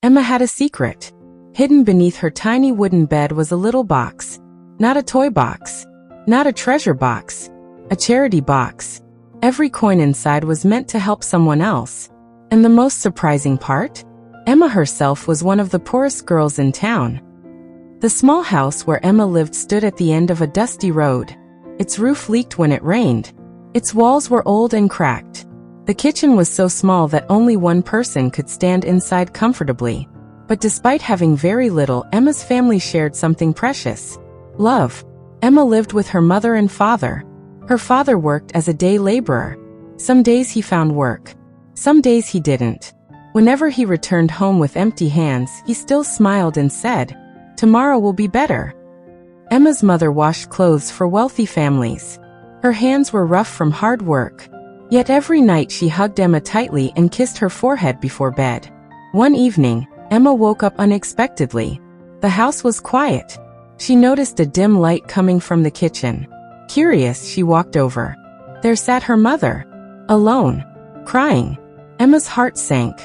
Emma had a secret. Hidden beneath her tiny wooden bed was a little box. Not a toy box. Not a treasure box. A charity box. Every coin inside was meant to help someone else. And the most surprising part? Emma herself was one of the poorest girls in town. The small house where Emma lived stood at the end of a dusty road. Its roof leaked when it rained. Its walls were old and cracked. The kitchen was so small that only one person could stand inside comfortably. But despite having very little, Emma's family shared something precious. Love. Emma lived with her mother and father. Her father worked as a day laborer. Some days he found work. Some days he didn't. Whenever he returned home with empty hands, he still smiled and said, "Tomorrow will be better." Emma's mother washed clothes for wealthy families. Her hands were rough from hard work. Yet every night she hugged Emma tightly and kissed her forehead before bed. One evening, Emma woke up unexpectedly. The house was quiet. She noticed a dim light coming from the kitchen. Curious, she walked over. There sat her mother, alone, crying. Emma's heart sank.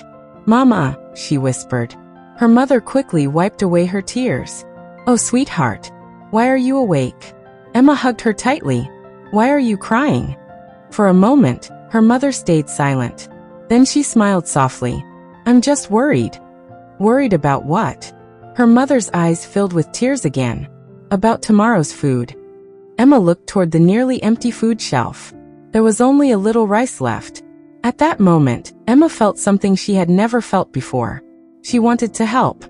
"Mama," she whispered. Her mother quickly wiped away her tears. "Oh, sweetheart, why are you awake?" Emma hugged her tightly. "Why are you crying?" For a moment, her mother stayed silent. Then she smiled softly. "I'm just worried." Worried about what? Her mother's eyes filled with tears again. About tomorrow's food. Emma looked toward the nearly empty food shelf. There was only a little rice left. At that moment, Emma felt something she had never felt before. She wanted to help.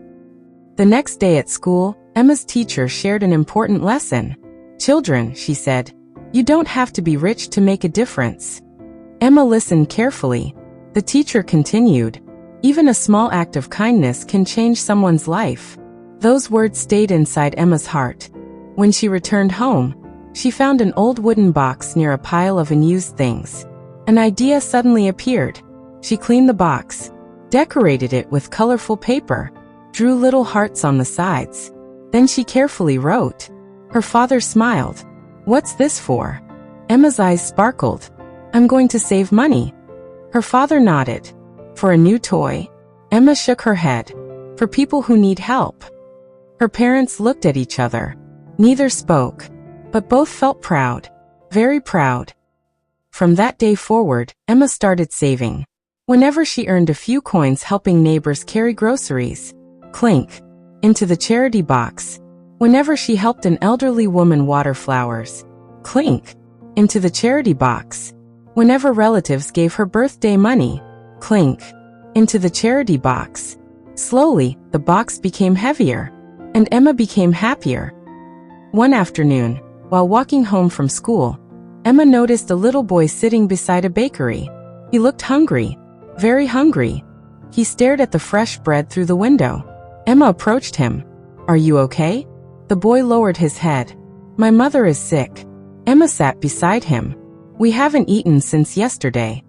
The next day at school, Emma's teacher shared an important lesson. "Children," she said, "you don't have to be rich to make a difference." Emma listened carefully. The teacher continued, "Even a small act of kindness can change someone's life." Those words stayed inside Emma's heart. When she returned home, she found an old wooden box near a pile of unused things. An idea suddenly appeared. She cleaned the box, decorated it with colorful paper, drew little hearts on the sides. Then she carefully wrote. Her father smiled. "What's this for?" Emma's eyes sparkled. "I'm going to save money." Her father nodded. "For a new toy?" Emma shook her head. "For people who need help." Her parents looked at each other. Neither spoke, but both felt proud. Very proud. From that day forward, Emma started saving. Whenever she earned a few coins helping neighbors carry groceries, clink, into the charity box. Whenever she helped an elderly woman water flowers, clink, into the charity box. Whenever relatives gave her birthday money, clink, into the charity box. Slowly, the box became heavier, and Emma became happier. One afternoon, while walking home from school, Emma noticed a little boy sitting beside a bakery. He looked hungry, very hungry. He stared at the fresh bread through the window. Emma approached him. "Are you okay?" The boy lowered his head. "My mother is sick." Emma sat beside him. "We haven't eaten since yesterday."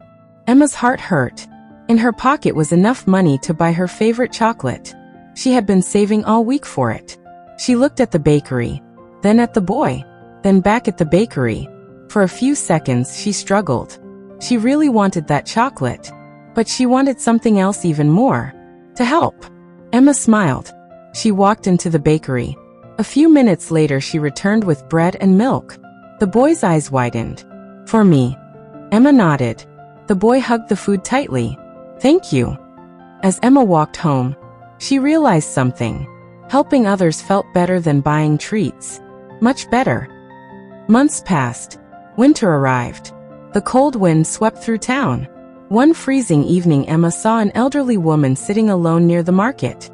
Emma's heart hurt. In her pocket was enough money to buy her favorite chocolate. She had been saving all week for it. She looked at the bakery, then at the boy, then back at the bakery. For a few seconds she struggled. She really wanted that chocolate, but she wanted something else even more. To help. Emma smiled. She walked into the bakery. A few minutes later she returned with bread and milk. The boy's eyes widened. "For me." Emma nodded. The boy hugged the food tightly. "Thank you." As Emma walked home, she realized something. Helping others felt better than buying treats. Much better. Months passed. Winter arrived. The cold wind swept through town. One freezing evening Emma saw an elderly woman sitting alone near the market.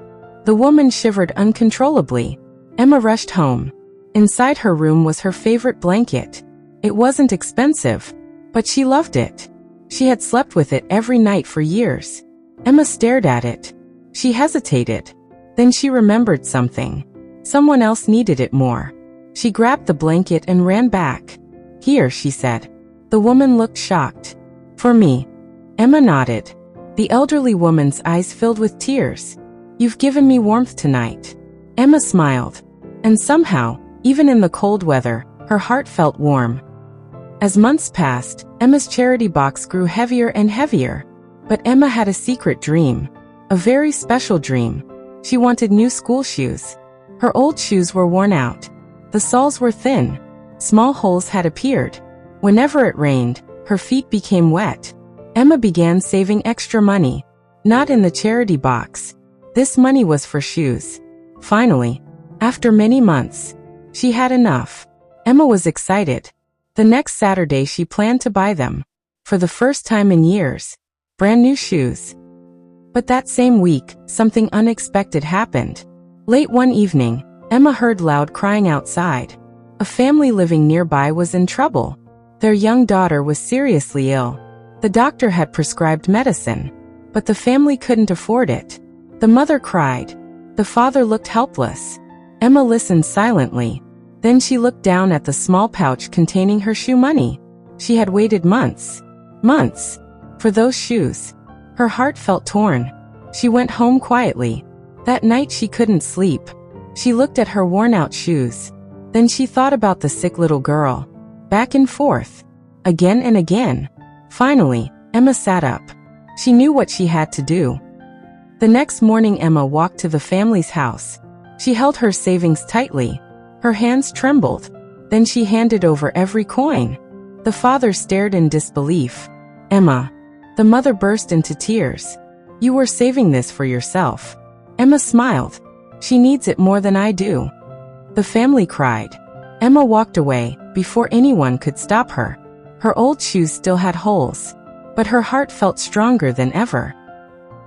The woman shivered uncontrollably. Emma rushed home. Inside her room was her favorite blanket. It wasn't expensive, but she loved it. She had slept with it every night for years. Emma stared at it. She hesitated. Then she remembered something. Someone else needed it more. She grabbed the blanket and ran back. "Here," she said. The woman looked shocked. "For me." Emma nodded. The elderly woman's eyes filled with tears. "You've given me warmth tonight." Emma smiled. And somehow, even in the cold weather, her heart felt warm. As months passed, Emma's charity box grew heavier and heavier. But Emma had a secret dream. A very special dream. She wanted new school shoes. Her old shoes were worn out. The soles were thin. Small holes had appeared. Whenever it rained, her feet became wet. Emma began saving extra money. Not in the charity box. This money was for shoes. Finally, after many months, she had enough. Emma was excited. The next Saturday she planned to buy them. For the first time in years. Brand new shoes. But that same week, something unexpected happened. Late one evening, Emma heard loud crying outside. A family living nearby was in trouble. Their young daughter was seriously ill. The doctor had prescribed medicine, but the family couldn't afford it. The mother cried. The father looked helpless. Emma listened silently. Then she looked down at the small pouch containing her shoe money. She had waited months, for those shoes. Her heart felt torn. She went home quietly. That night she couldn't sleep. She looked at her worn-out shoes. Then she thought about the sick little girl. Back and forth. Again and again. Finally, Emma sat up. She knew what she had to do. The next morning Emma walked to the family's house. She held her savings tightly. Her hands trembled. Then she handed over every coin. The father stared in disbelief. Emma. The mother burst into tears. You were saving this for yourself. Emma smiled. She needs it more than I do. The family cried. Emma walked away before anyone could stop her. Her old shoes still had holes, but her heart felt stronger than ever.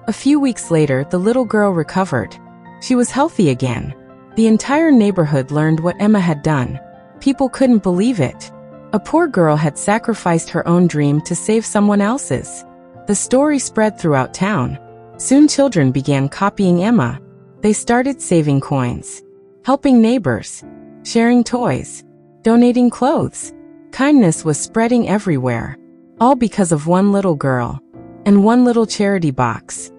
A few weeks later, the little girl recovered. She was healthy again. The entire neighborhood learned what Emma had done. People couldn't believe it. A poor girl had sacrificed her own dream to save someone else's. The story spread throughout town. Soon children began copying Emma. They started saving coins, helping neighbors, sharing toys, donating clothes. Kindness was spreading everywhere, all because of one little girl and one little charity box.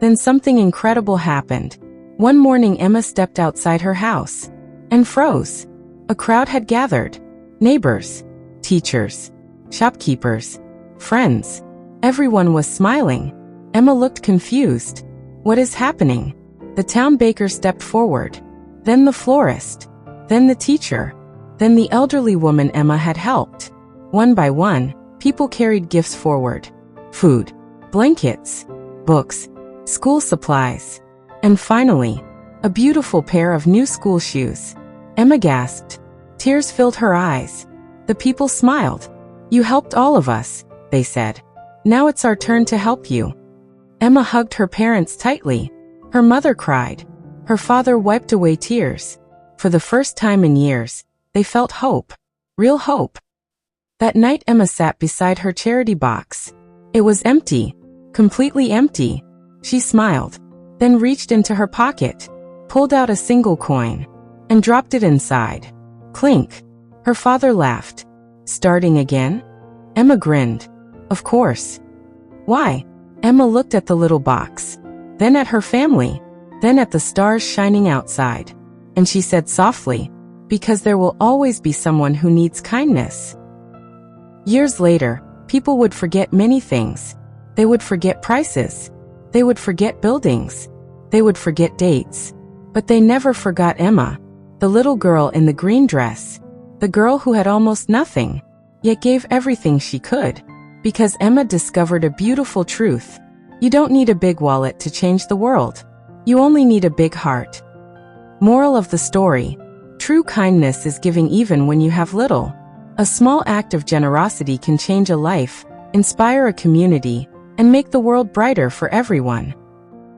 Then something incredible happened. One morning Emma stepped outside her house and froze. A crowd had gathered. Neighbors, teachers, shopkeepers, friends. Everyone was smiling. Emma looked confused. What is happening? The town baker stepped forward. Then the florist. Then the teacher. Then the elderly woman Emma had helped. One by one, people carried gifts forward. Food, blankets, books, school supplies. And finally, a beautiful pair of new school shoes. Emma gasped. Tears filled her eyes. The people smiled. You helped all of us, they said. Now it's our turn to help you. Emma hugged her parents tightly. Her mother cried. Her father wiped away tears. For the first time in years, they felt hope. Real hope. That night Emma sat beside her charity box. It was empty. Completely empty. She smiled. Then reached into her pocket, pulled out a single coin, and dropped it inside. Clink. Her father laughed. Starting again? Emma grinned. Of course. Why? Emma looked at the little box, then at her family, then at the stars shining outside. And she said softly, because there will always be someone who needs kindness. Years later, people would forget many things. They would forget prices. They would forget buildings. They would forget dates. But they never forgot Emma, the little girl in the green dress, the girl who had almost nothing, yet gave everything she could. Because Emma discovered a beautiful truth. You don't need a big wallet to change the world. You only need a big heart. Moral of the story. True kindness is giving even when you have little. A small act of generosity can change a life, inspire a community, and make the world brighter for everyone.